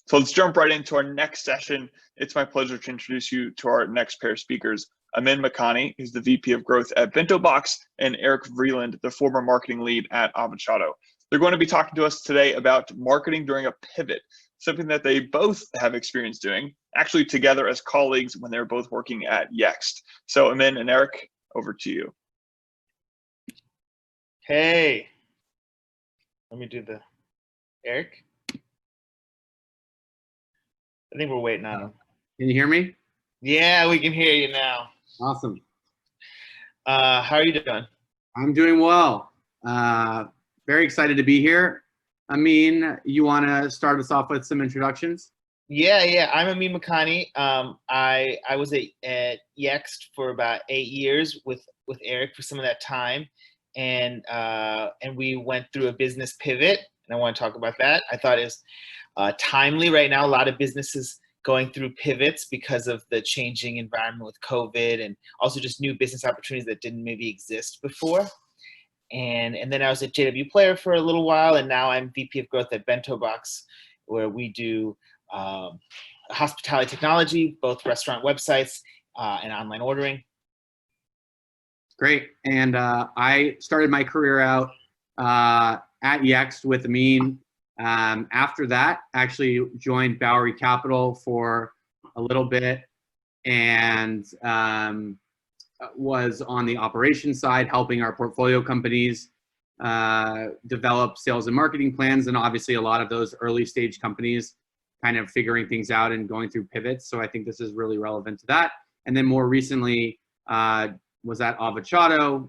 So let's jump right into our next session. It's my pleasure to introduce you to our next pair of speakers, Amin Makhani, who's the VP of Growth at BentoBox, and Eric Vreeland, the former marketing lead at Avochato. They're going to be talking to us today about marketing during a pivot, something that they both have experience doing, actually together as colleagues when they were both working at Yext. So Amin and Eric, over to you. Hey, let me do the Eric. I think we're waiting on him. Can you hear me? Yeah, we can hear you now. Awesome. How are you doing? I'm doing well. Very excited to be here. Amin, you want to start us off with some introductions? Yeah. I'm Amin Makhani. I was at Yext for about 8 years with Eric for some of that time, and we went through a business pivot, and I want to talk about that. I thought it was timely right now. A lot of businesses going through pivots because of the changing environment with COVID, and also just new business opportunities that didn't maybe exist before. And then I was at JW Player for a little while, and now I'm VP of Growth at BentoBox, where we do hospitality technology, both restaurant websites and online ordering. Great. And I started my career out at Yext with Amin. After that, actually joined Bowery Capital for a little bit, and was on the operations side, helping our portfolio companies develop sales and marketing plans, and obviously a lot of those early stage companies kind of figuring things out and going through pivots. So I think this is really relevant to that. And then more recently was at Avochato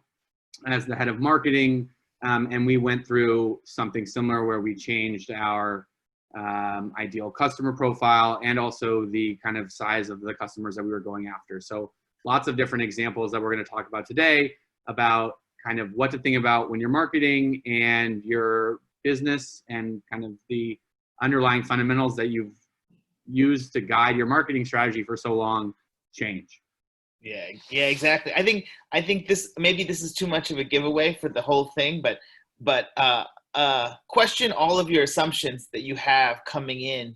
as the head of marketing. And we went through something similar where we changed our ideal customer profile and also the kind of size of the customers that we were going after. So lots of different examples that we're going to talk about today about kind of what to think about when you're marketing and your business, and kind of the underlying fundamentals that you've used to guide your marketing strategy for so long change. Yeah, exactly. I think this is too much of a giveaway for the whole thing, but question all of your assumptions that you have coming in,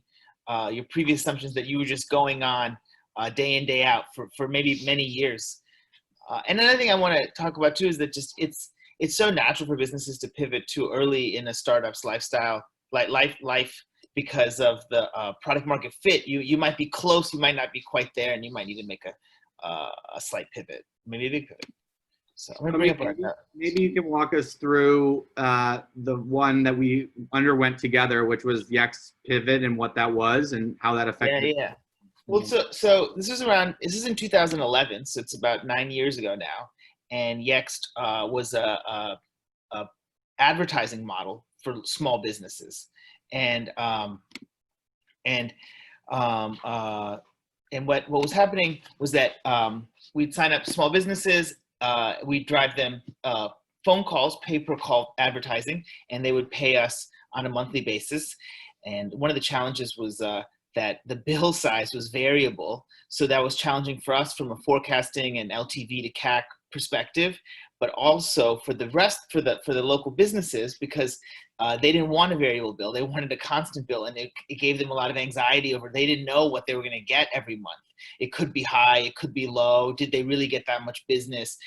your previous assumptions that you were just going on day in, day out for maybe many years. And another thing I want to talk about too is that just it's so natural for businesses to pivot too early in a startup's lifestyle, life, because of the product market fit. You might be close, you might not be quite there, and you might need to make a slight pivot, maybe a big pivot. So I'm gonna bring up maybe you can walk us through the one that we underwent together, which was the Yext pivot, and what that was and how that affected. Yeah. Well, so this is in 2011, so it's about 9 years ago now, and Yext was a advertising model for small businesses, and what was happening was that we'd sign up small businesses, we'd drive them phone calls, pay-per-call advertising, and they would pay us on a monthly basis. And one of the challenges was that the bill size was variable, so that was challenging for us from a forecasting and LTV to CAC perspective, but also for the local businesses, because they didn't want a variable bill, they wanted a constant bill, and it gave them a lot of anxiety over, they didn't know what they were going to get every month. It could be high, it could be low, did they really get that much business?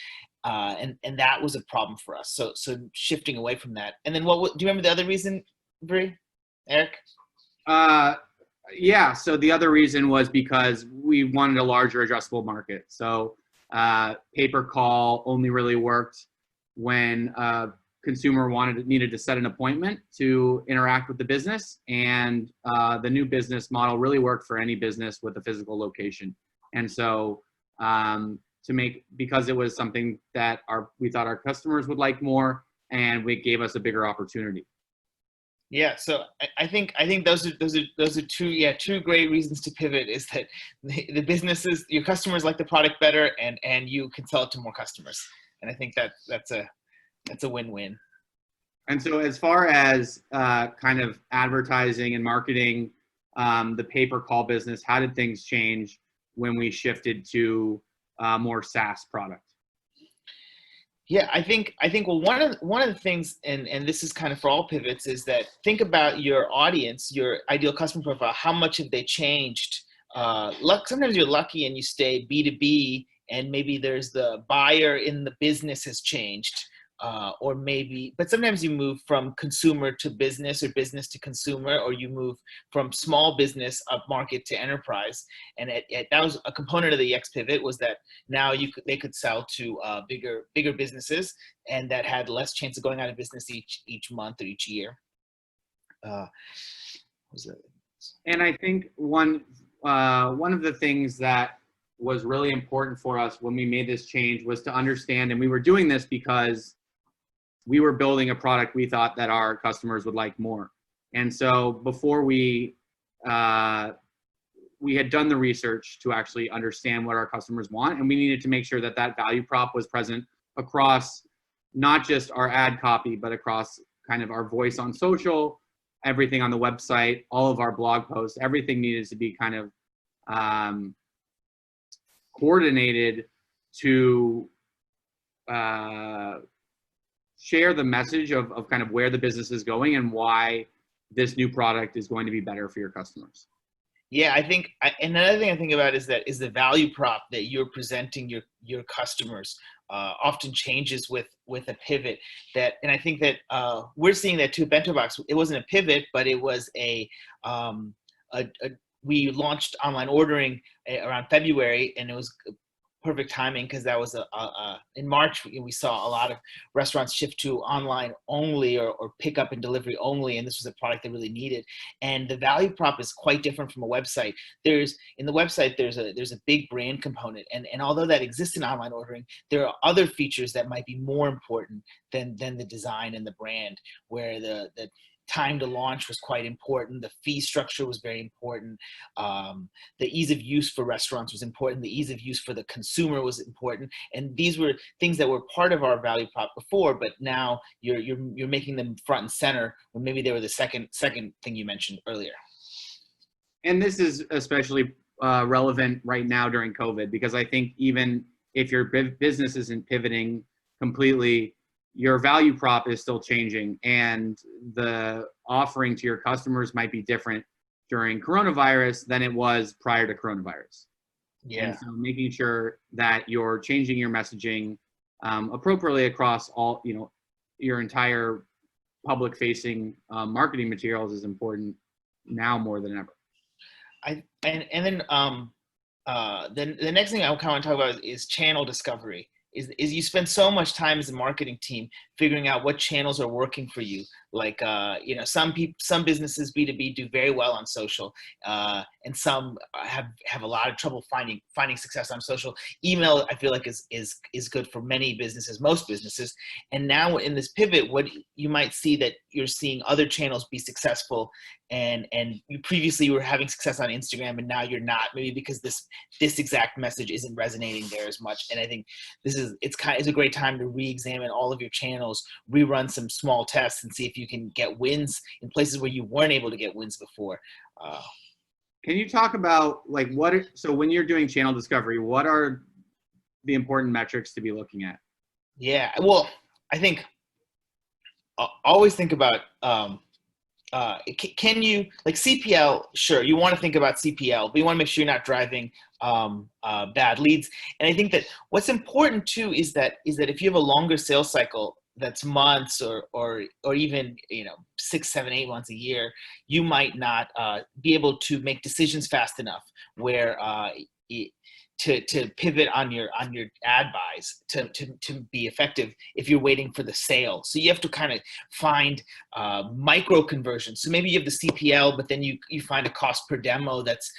And that was a problem for us. So shifting away from that. And then do you remember the other reason, Bree? Eric? Yeah, so the other reason was because we wanted a larger addressable market. So pay-per-call only really worked when a consumer needed to set an appointment to interact with the business, and the new business model really worked for any business with a physical location. And so because it was something that we thought our customers would like more, and it gave us a bigger opportunity. Yeah, so I think those are two great reasons to pivot, is that the businesses, your customers like the product better, and you can sell it to more customers. And I think that's a win-win. And so as far as kind of advertising and marketing, the pay-per-call business, how did things change when we shifted to more SaaS product? Yeah, I think well, one of the things, and this is kind of for all pivots, is that think about your audience, your ideal customer profile. How much have they changed? Sometimes you're lucky and you stay B2B, and maybe there's the buyer in the business has changed, or maybe, but sometimes you move from consumer to business or business to consumer, or you move from small business up market to enterprise. And that was a component of the X pivot, was that now they could sell to bigger businesses, and that had less chance of going out of business each month or each year. What was it? And I think one of the things that was really important for us when we made this change was to understand, and we were doing this because we were building a product we thought that our customers would like more. And so before we had done the research to actually understand what our customers want, and we needed to make sure that that value prop was present across not just our ad copy, but across kind of our voice on social, everything on the website, all of our blog posts, everything needed to be kind of coordinated to share the message of kind of where the business is going and why this new product is going to be better for your customers. Yeah, I think, another thing I think about is the value prop that you're presenting your customers often changes with a pivot. And I think that we're seeing that too. BentoBox, it wasn't a pivot, but it was we launched online ordering around February, and it was perfect timing because that was in March. We saw a lot of restaurants shift to online only or pick up and delivery only, and this was a product they really needed. And the value prop is quite different from a website. In the website there's a big brand component, and although that exists in online ordering, there are other features that might be more important than the design and the brand, where the time to launch was quite important. The fee structure was very important. The ease of use for restaurants was important. The ease of use for the consumer was important. And these were things that were part of our value prop before, but now you're making them front and center when maybe they were the second thing you mentioned earlier. And this is especially relevant right now during COVID, because I think even if your business isn't pivoting completely, your value prop is still changing, and the offering to your customers might be different during coronavirus than it was prior to coronavirus. Yeah. And so making sure that you're changing your messaging appropriately across all, your entire public facing marketing materials is important now more than ever. Then the next thing I kind of want to talk about is channel discovery. Is you spend so much time as a marketing team figuring out what channels are working for you. Like, some businesses B2B do very well on social, and some have a lot of trouble finding success on social. Email, I feel like is good for many businesses, most businesses. And now in this pivot, what you might see that you're seeing other channels be successful, and you previously were having success on Instagram, and now you're not, maybe because this exact message isn't resonating there as much. And I think it's a great time to re-examine all of your channels, rerun some small tests, and see if you can get wins in places where you weren't able to get wins before. Can you talk about so when you're doing channel discovery, what are the important metrics to be looking at? Yeah, well, I think always think about can you, like CPL, sure, you want to think about CPL, but you want to make sure you're not driving bad leads. And I think that what's important too is that if you have a longer sales cycle that's months or even 6, 7, 8 months a year, you might not be able to make decisions fast enough where to pivot on your ad buys to be effective if you're waiting for the sale. So you have to kind of find micro conversions. So maybe you have the CPL, but then you find a cost per demo that's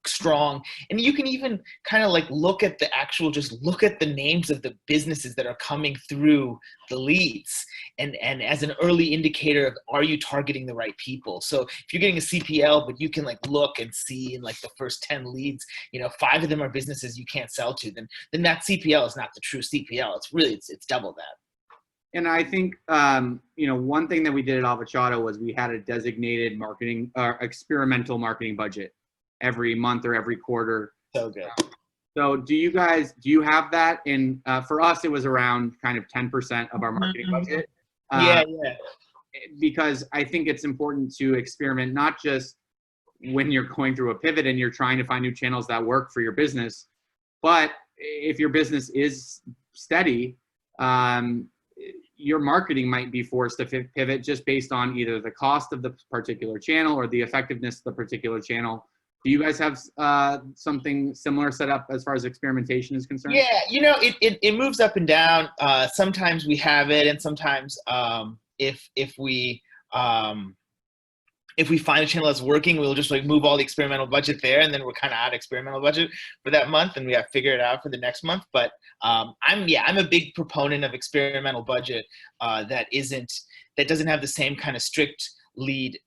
strong, and you can even kind of look at the names of the businesses that are coming through the leads, and as an early indicator of, are you targeting the right people? So if you're getting a CPL, but you can look and see in the first 10 leads, 5 of them are businesses you can't sell to, then that CPL is not the true CPL. It's double that. And I think, one thing that we did at Avochato was we had a designated marketing experimental marketing budget every month or every quarter. So good. So do you have that in, for us, it was around kind of 10% of our marketing budget. Yeah. Because I think it's important to experiment, not just when you're going through a pivot and you're trying to find new channels that work for your business, but if your business is steady, your marketing might be forced to pivot just based on either the cost of the particular channel or the effectiveness of the particular channel. Do you guys have something similar set up as far as experimentation is concerned? Yeah, it moves up and down. Sometimes we have it, and sometimes if we find a channel that's working, we'll just like move all the experimental budget there, and then we're kind of out of experimental budget for that month, and we have to figure it out for the next month. But I'm a big proponent of experimental budget that doesn't have the same kind of strict lead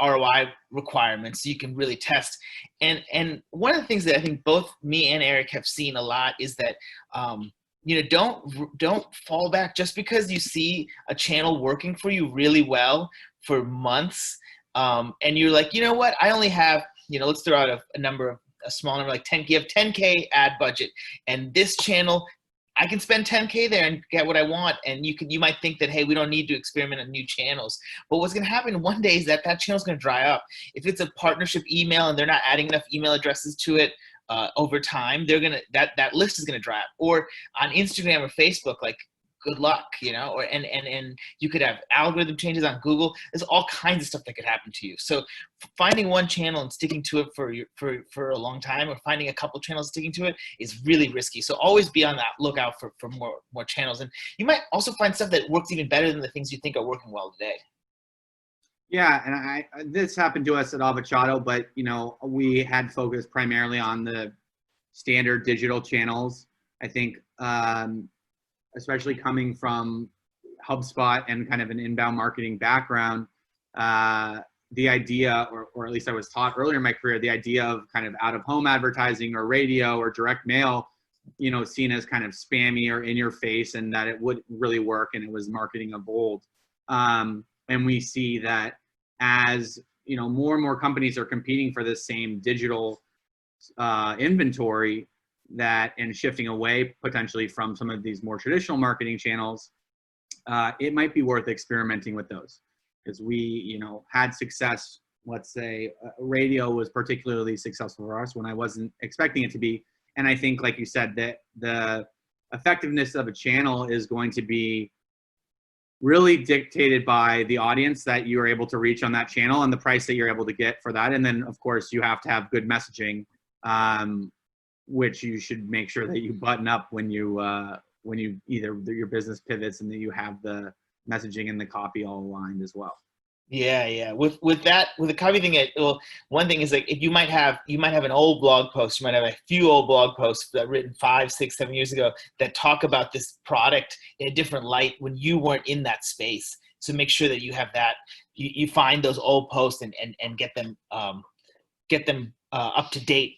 ROI requirements, so you can really test. And one of the things that I think both me and Eric have seen a lot is that don't fall back just because you see a channel working for you really well for months, and you're like, you know what, I only have, let's throw out a small number, like 10K, you have 10K ad budget, and this channel, I can spend 10K there and get what I want. And you might think that, hey, we don't need to experiment on new channels. But what's going to happen one day is that channel's going to dry up. If it's a partnership email and they're not adding enough email addresses to it over time, that list is going to dry up. Or on Instagram or Facebook, like, good luck, and you could have algorithm changes on Google. There's all kinds of stuff that could happen to you. So finding one channel and sticking to it for a long time, or finding a couple channels sticking to it, is really risky. So always be on that lookout for more channels. And you might also find stuff that works even better than the things you think are working well today. Yeah, and this happened to us at Avochato, but we had focused primarily on the standard digital channels. I think especially coming from HubSpot and kind of an inbound marketing background, the idea, or at least I was taught earlier in my career, the idea of kind of out-of-home advertising or radio or direct mail, seen as kind of spammy or in your face, and that it wouldn't really work, and it was marketing of old. And we see that as, more and more companies are competing for the same digital inventory, and shifting away potentially from some of these more traditional marketing channels, it might be worth experimenting with those. Because we, had success, let's say radio was particularly successful for us when I wasn't expecting it to be. And I think, like you said, that the effectiveness of a channel is going to be really dictated by the audience that you are able to reach on that channel and the price that you're able to get for that. And then, of course, you have to have good messaging, which you should make sure that you button up when you either your business pivots and that you have the messaging and the copy all aligned as well. Yeah. With the copy thing, one thing is, like, if you might have an old blog post, you might have a few old blog posts that written 5, 6, 7 years ago that talk about this product in a different light when you weren't in that space. So make sure that you have that. You find those old posts and get them up to date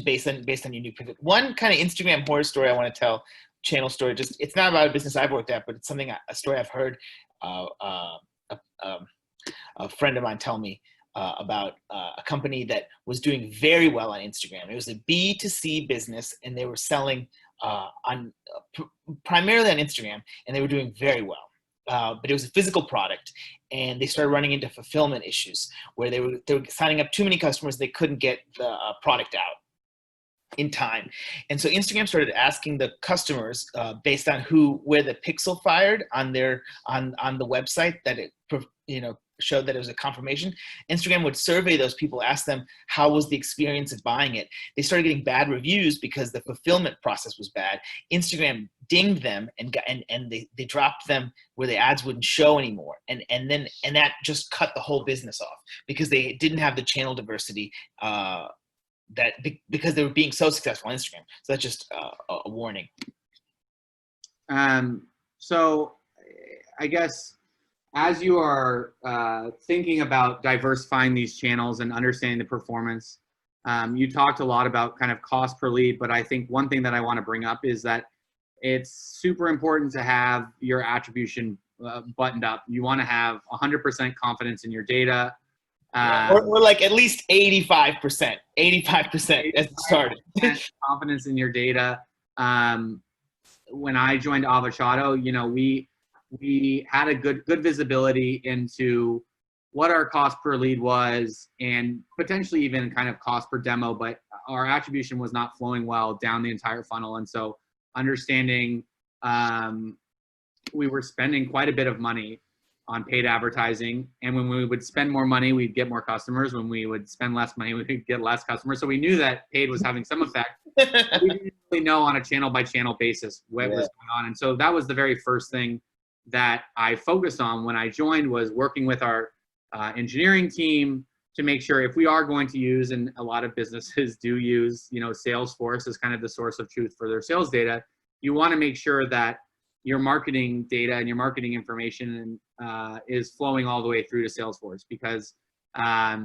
based on your new pivot. One kind of Instagram horror story I want to tell, channel story. It's not about a business I've worked at, but it's a story I've heard a friend of mine tell me about a company that was doing very well on Instagram. It was a B2C business, and they were selling primarily on Instagram, and they were doing very well. But it was a physical product, and they started running into fulfillment issues where they were signing up too many customers. They couldn't get the product out in time. And so Instagram started asking the customers based on where the pixel fired on the website, that it showed that it was a confirmation. Instagram would survey those people, ask them how was the experience of buying it. They started getting bad reviews because the fulfillment process was bad. Instagram dinged them and they dropped them where the ads wouldn't show anymore. And that just cut the whole business off because they didn't have the channel diversity because they were being so successful on Instagram. So that's just a warning. So I guess as you are thinking about diversifying these channels and understanding the performance, you talked a lot about kind of cost per lead, but I think one thing that I want to bring up is that it's super important to have your attribution buttoned up. You want to have 100% confidence in your data. Or like at least 85%, 85% as it started. Confidence in your data. When I joined Avochato, we had a good visibility into what our cost per lead was and potentially even kind of cost per demo, but our attribution was not flowing well down the entire funnel. And so understanding we were spending quite a bit of money on paid advertising. And when we would spend more money, we'd get more customers. When we would spend less money, we'd get less customers. So we knew that paid was having some effect. We didn't really know on a channel by channel basis what was going on. And so that was the very first thing that I focused on when I joined, was working with our engineering team to make sure if we are going to use, and a lot of businesses do use, Salesforce as kind of the source of truth for their sales data, you want to make sure that your marketing data and your marketing information is flowing all the way through to Salesforce, because a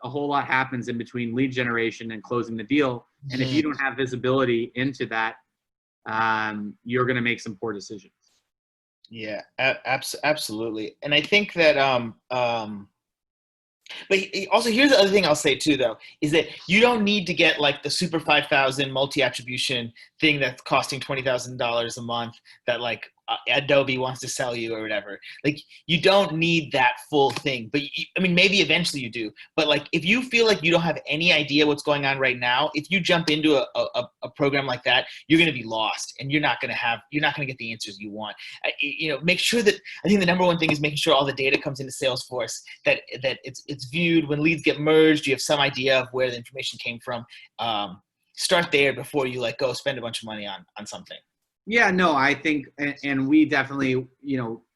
whole lot happens in between lead generation and closing the deal. And if you don't have visibility into that, you're going to make some poor decisions. Yeah, absolutely. And I think that, but also here's the other thing I'll say too, though, is that you don't need to get like the super 5,000 multi-attribution thing that's costing $20,000 a month that like Adobe wants to sell you or whatever. Like, you don't need that full thing, but I mean, maybe eventually you do, but like, if you feel like you don't have any idea what's going on right now, if you jump into a program like that, you're going to be lost and you're not going to get the answers you want. Make sure that, I think the number one thing is making sure all the data comes into Salesforce, that it's viewed when leads get merged, you have some idea of where the information came from. Start there before you like go spend a bunch of money on something. Yeah, no, I think, and we definitely,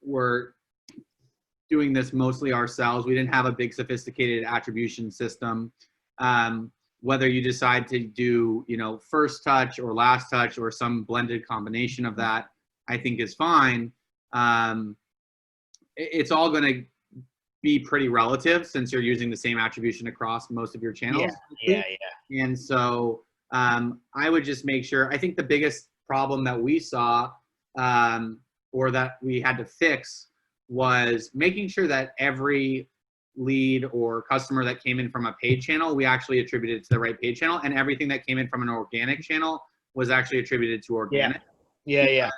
were doing this mostly ourselves. We didn't have a big sophisticated attribution system. Whether you decide to do, first touch or last touch or some blended combination of that, I think is fine. It's all going to be pretty relative since you're using the same attribution across most of your channels. Yeah. And so I would just make sure, I think the biggest problem that we saw or that we had to fix was making sure that every lead or customer that came in from a paid channel, we actually attributed to the right paid channel, and everything that came in from an organic channel was actually attributed to organic. Yeah.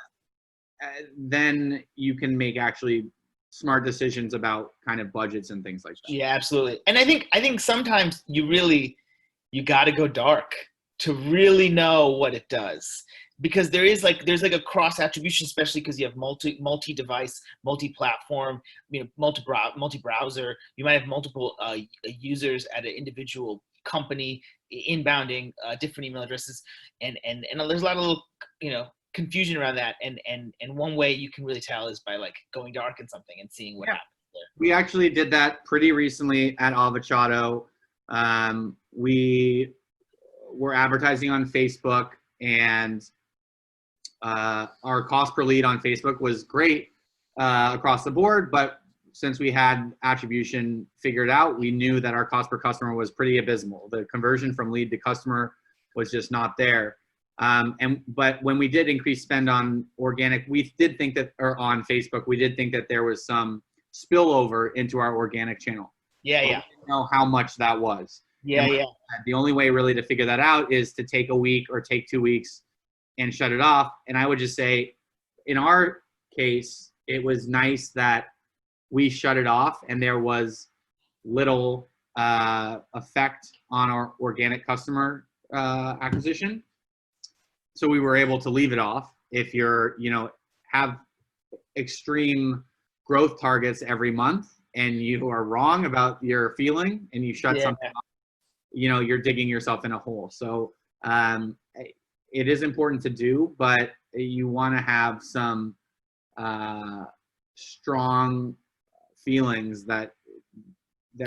Then you can make actually smart decisions about kind of budgets and things like that. Yeah, absolutely. And I think sometimes you got to go dark to really know what it does. Because there's like a cross attribution, especially because you have multi-device, multi-platform, multi-browser. You might have multiple users at an individual company inbounding different email addresses, and there's a lot of little confusion around that. And one way you can really tell is by like going dark in something and seeing what happens there. We actually did that pretty recently at Avochato. We were advertising on Facebook, and our cost per lead on Facebook was great across the board, but since we had attribution figured out, we knew that our cost per customer was pretty abysmal. The conversion from lead to customer was just not there. But when we did increase spend on organic, we did think that, or on Facebook, we did think that there was some spillover into our organic channel. Yeah. We didn't know how much that was. Yeah. The only way really to figure that out is to take a week or take 2 weeks and shut it off. And I would just say, in our case, it was nice that we shut it off and there was little effect on our organic customer acquisition. So we were able to leave it off. If you're, have extreme growth targets every month and you are wrong about your feeling and you shut something off, you're digging yourself in a hole. So it is important to do, but you want to have some strong feelings that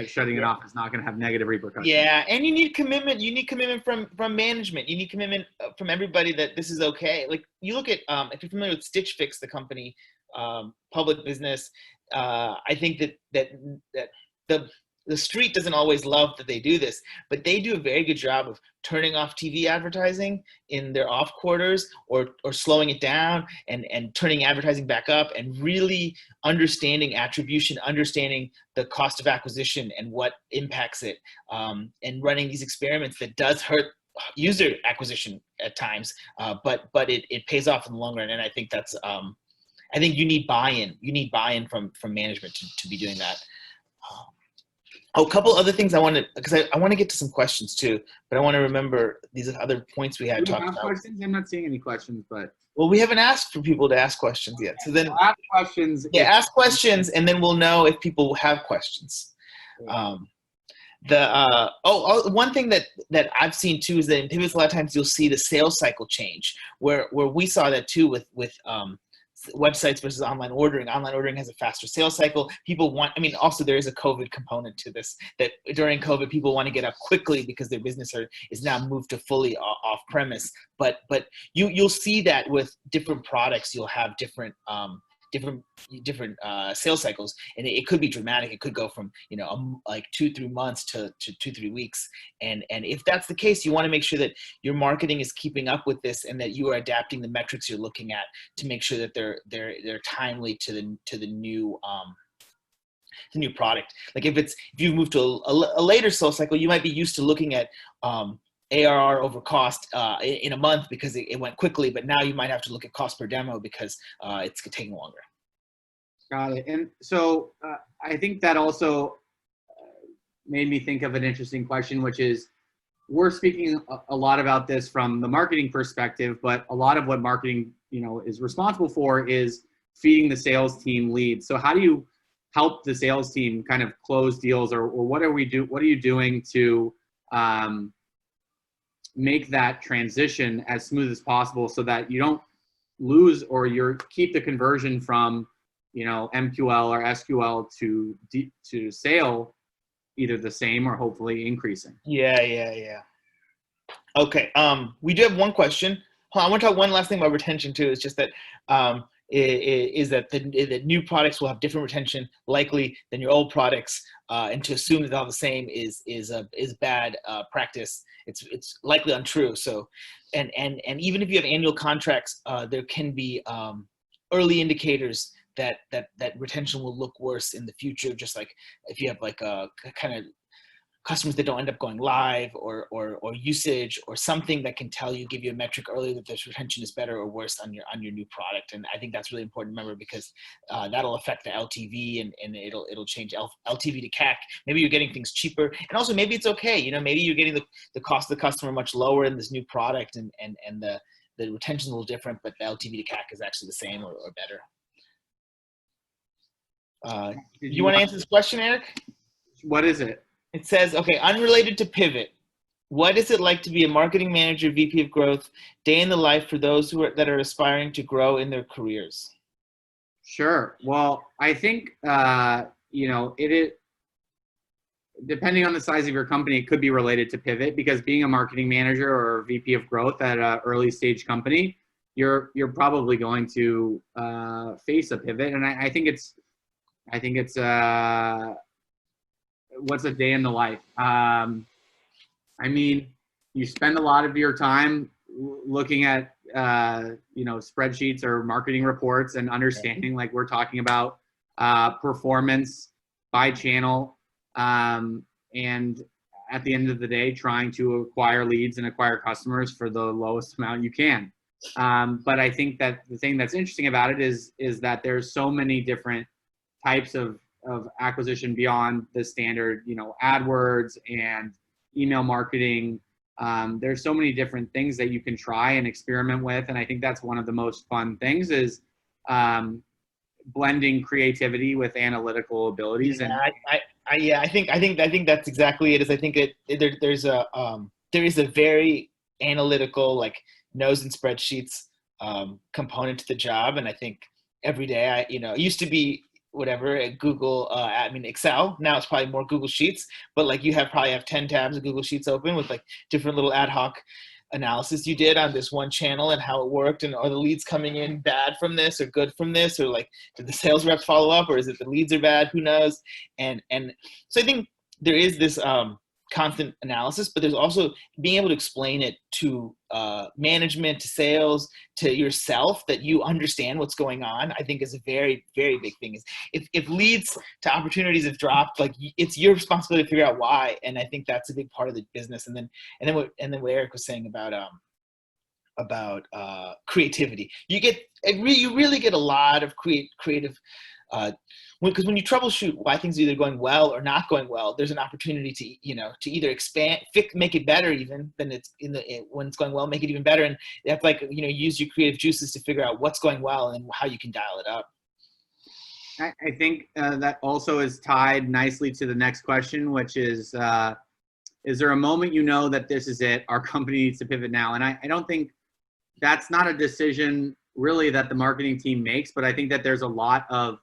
shutting it off is not going to have negative repercussions. Yeah, and you need commitment. You need commitment from management. You need commitment from everybody that this is okay. Like, you look at if you're familiar with Stitch Fix, the company, public business. I think that the street doesn't always love that they do this, but they do a very good job of turning off TV advertising in their off quarters, or slowing it down and turning advertising back up, and really understanding attribution, understanding the cost of acquisition and what impacts it, and running these experiments that does hurt user acquisition at times, but it pays off in the long run. And I think that's I think you need buy-in. You need buy-in from management to be doing that. A couple other things I want to, because I want to get to some questions too, but I want to remember these other points we had talked about. Questions? I'm not seeing any questions, but. Well, we haven't asked for people to ask questions yet. So then ask questions. Yeah, ask questions, and then we'll know if people have questions. One thing that I've seen too is that in pivots, a lot of times you'll see the sales cycle change, where we saw that too with websites versus online ordering. Online ordering has a faster sales cycle. People want, I mean, also there is a COVID component to this, that during COVID, people want to get up quickly because their business is now moved to fully off premise. But you'll see that with different products, you'll have different sales cycles, and it could be dramatic. It could go from like 2-3 months to 2-3 weeks, and if that's the case, you want to make sure that your marketing is keeping up with this, and that you are adapting the metrics you're looking at to make sure that they're timely to the new product. Like if you move to a later sales cycle, you might be used to looking at ARR over cost in a month because it went quickly, but now you might have to look at cost per demo because it's taking longer. Got it. And so I think that also made me think of an interesting question, which is, we're speaking a lot about this from the marketing perspective, but a lot of what marketing is responsible for is feeding the sales team leads. So how do you help the sales team kind of close deals, or what are you doing to make that transition as smooth as possible so that you don't lose or keep the conversion from MQL or SQL to sale either the same or hopefully increasing? Yeah. Okay. We do have one question. I want to talk one last thing about retention too. It's just that is that the new products will have different retention likely than your old products, and to assume that they're all the same is bad practice. It's likely untrue. So, and even if you have annual contracts, there can be early indicators that retention will look worse in the future. Just like if you have like a kind of customers that don't end up going live, or usage, or something that can give you a metric earlier that this retention is better or worse on your new product. And I think that's really important to remember, because that'll affect the LTV, and it'll change LTV to CAC. Maybe you're getting things cheaper, and also maybe it's okay. Maybe you're getting the cost of the customer much lower in this new product, and the retention is a little different, but the LTV to CAC is actually the same or better. You want to answer this question, Eric? What is it? It says, okay, unrelated to pivot, what is it like to be a marketing manager, VP of growth, day in the life for those that are aspiring to grow in their careers? Sure. Well, I think, it is, depending on the size of your company, it could be related to pivot, because being a marketing manager or VP of growth at an early stage company, you're probably going to face a pivot. And I think it's what's a day in the life? You spend a lot of your time looking at, spreadsheets or marketing reports and understanding, like we're talking about, performance by channel. And at the end of the day, trying to acquire leads and acquire customers for the lowest amount you can. But I think that the thing that's interesting about it is that there's so many different types of acquisition beyond the standard, AdWords and email marketing. There's so many different things that you can try and experiment with. And I think that's one of the most fun things is blending creativity with analytical abilities. I think that's exactly it. I think there is a very analytical, like nose in spreadsheets component to the job. And I think every day it used to be whatever at Google, Excel. Now it's probably more Google Sheets, but like you probably have 10 tabs of Google Sheets open with like different little ad hoc analysis you did on this one channel and how it worked, and are the leads coming in bad from this or good from this, or like did the sales reps follow up, or is it the leads are bad? Who knows? And so I think this constant analysis, but there's also being able to explain it to management, to sales, to yourself, that you understand what's going on. I think is a very, very big thing. Is if leads to opportunities have dropped, like it's your responsibility to figure out why. And I think that's a big part of the business. And then what Eric was saying about creativity, you really get a lot of creative. Because when you troubleshoot why things are either going well or not going well, there's an opportunity to either expand, make it better even than when it's going well, make it even better, and you have to use your creative juices to figure out what's going well and how you can dial it up. I think that also is tied nicely to the next question, which is there a moment that this is it, our company needs to pivot now? And I don't think that's not a decision really that the marketing team makes, but I think that there's a lot of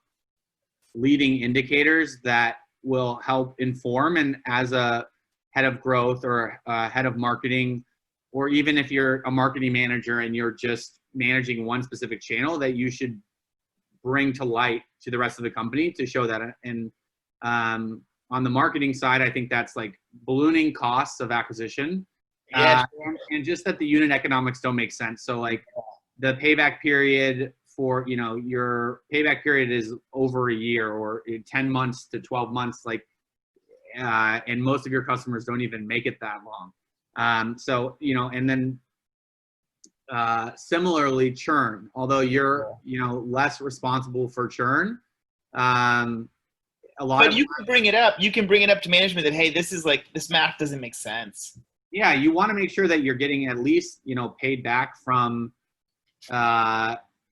leading indicators that will help inform. And as a head of growth or a head of marketing, or even if you're a marketing manager and you're just managing one specific channel, that you should bring to light to the rest of the company to show that. And on the marketing side, I think that's like ballooning costs of acquisition. Yeah. And just that the unit economics don't make sense. So like the payback period for, your payback period is over a year or 10 months to 12 months, and most of your customers don't even make it that long. And then similarly churn, although you're, less responsible for churn. But you can bring it up. You can bring it up to management that, hey, this math doesn't make sense. Yeah, you want to make sure that you're getting at least, paid back from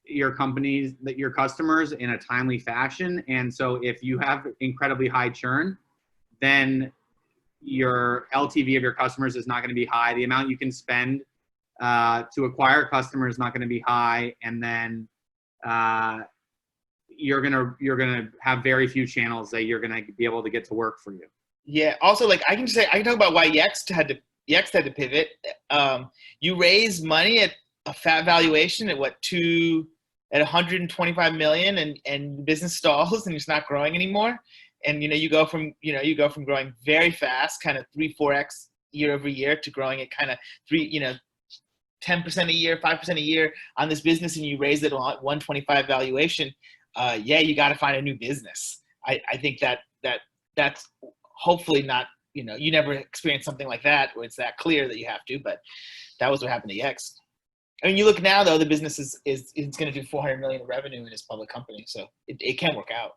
your companies, that your customers, in a timely fashion. And so if you have incredibly high churn, then your LTV of your customers is not going to be high. The amount you can spend to acquire customers is not going to be high. And then you're gonna have very few channels that you're gonna be able to get to work for you. Yeah. Also, I can talk about why Yext had to pivot. You raise money at a fat valuation at at 125 million, and business stalls and it's not growing anymore. And you go from growing very fast, kind of 3-4x year over year, to growing at kind of 10% a year, 5% a year on this business, and you raise it on 125 valuation. You got to find a new business. I think that's hopefully not, you never experience something like that where it's that clear that you have to, but that was what happened to Yext. I mean, you look now though, the business is going to do 400 million in revenue in its public company. So it can work out.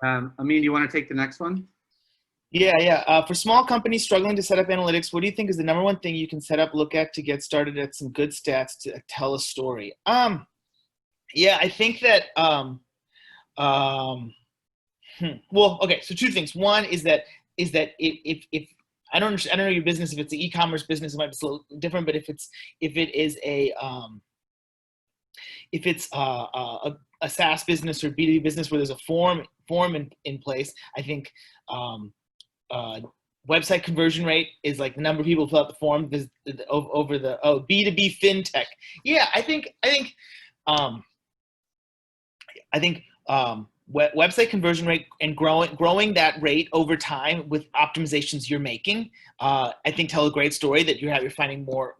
Amin, do you want to take the next one? Yeah. For small companies struggling to set up analytics, what do you think is the number one thing you can set up, look at to get started at some good stats to tell a story? I think that, well, okay. So two things. One is that if I don't know your business, if it's an e-commerce business, it might be a little different, but if it is a SaaS business or B2B business where there's a form in place, I think website conversion rate is like the number of people who fill out the form over the B2B fintech. Yeah, I think website conversion rate and growing that rate over time with optimizations you're making, I think tell a great story that you're finding more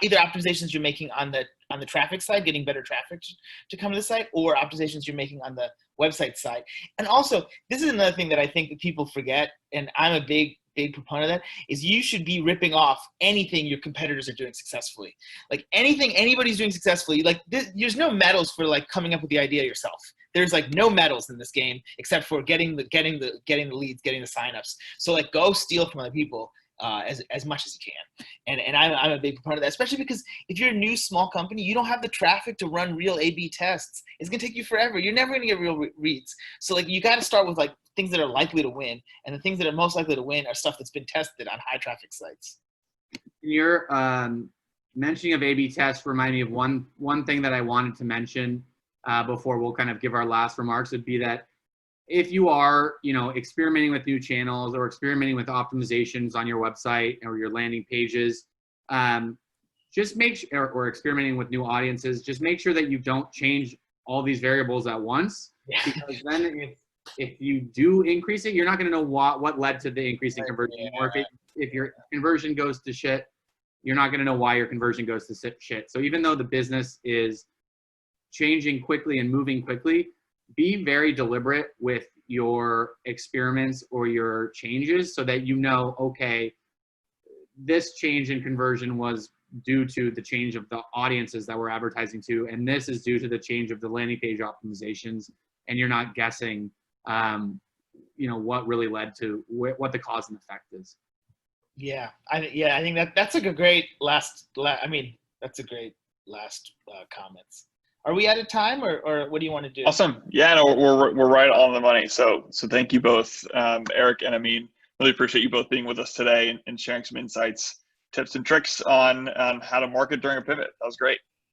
either optimizations you're making on the traffic side, getting better traffic to come to the site, or optimizations you're making on the website side. And also, this is another thing that I think that people forget, and I'm a big proponent of that, is you should be ripping off anything your competitors are doing successfully. Like anything anybody's doing successfully, there's no medals for coming up with the idea yourself. There's no medals in this game except for getting the leads, getting the signups. So go steal from other people as much as you can. And I'm a big proponent of that, especially because if you're a new small company, you don't have the traffic to run real A/B tests. It's gonna take you forever. You're never gonna get real reads. So you got to start with things that are likely to win, and the things that are most likely to win are stuff that's been tested on high traffic sites. Your mentioning of A/B tests remind me of one thing that I wanted to mention before we'll kind of give our last remarks, would be that if you are, experimenting with new channels or experimenting with optimizations on your website or your landing pages, just make sure, or experimenting with new audiences, just make sure that you don't change all these variables at once, because then if you do increase it, you're not going to know what led to the increase in conversion. Or if your conversion goes to shit, you're not going to know why your conversion goes to shit. So even though the business is changing quickly and moving quickly, be very deliberate with your experiments or your changes so that you know, okay, this change in conversion was due to the change of the audiences that we're advertising to, and this is due to the change of the landing page optimizations, and you're not guessing what really led to what the cause and effect is. Yeah, I think that's like a great last. That's a great last comments. Are we out of time, or what do you want to do? Awesome. Yeah, no, we're right on the money. So thank you both, Eric and Amin. Really appreciate you both being with us today and sharing some insights, tips, and tricks on how to market during a pivot. That was great.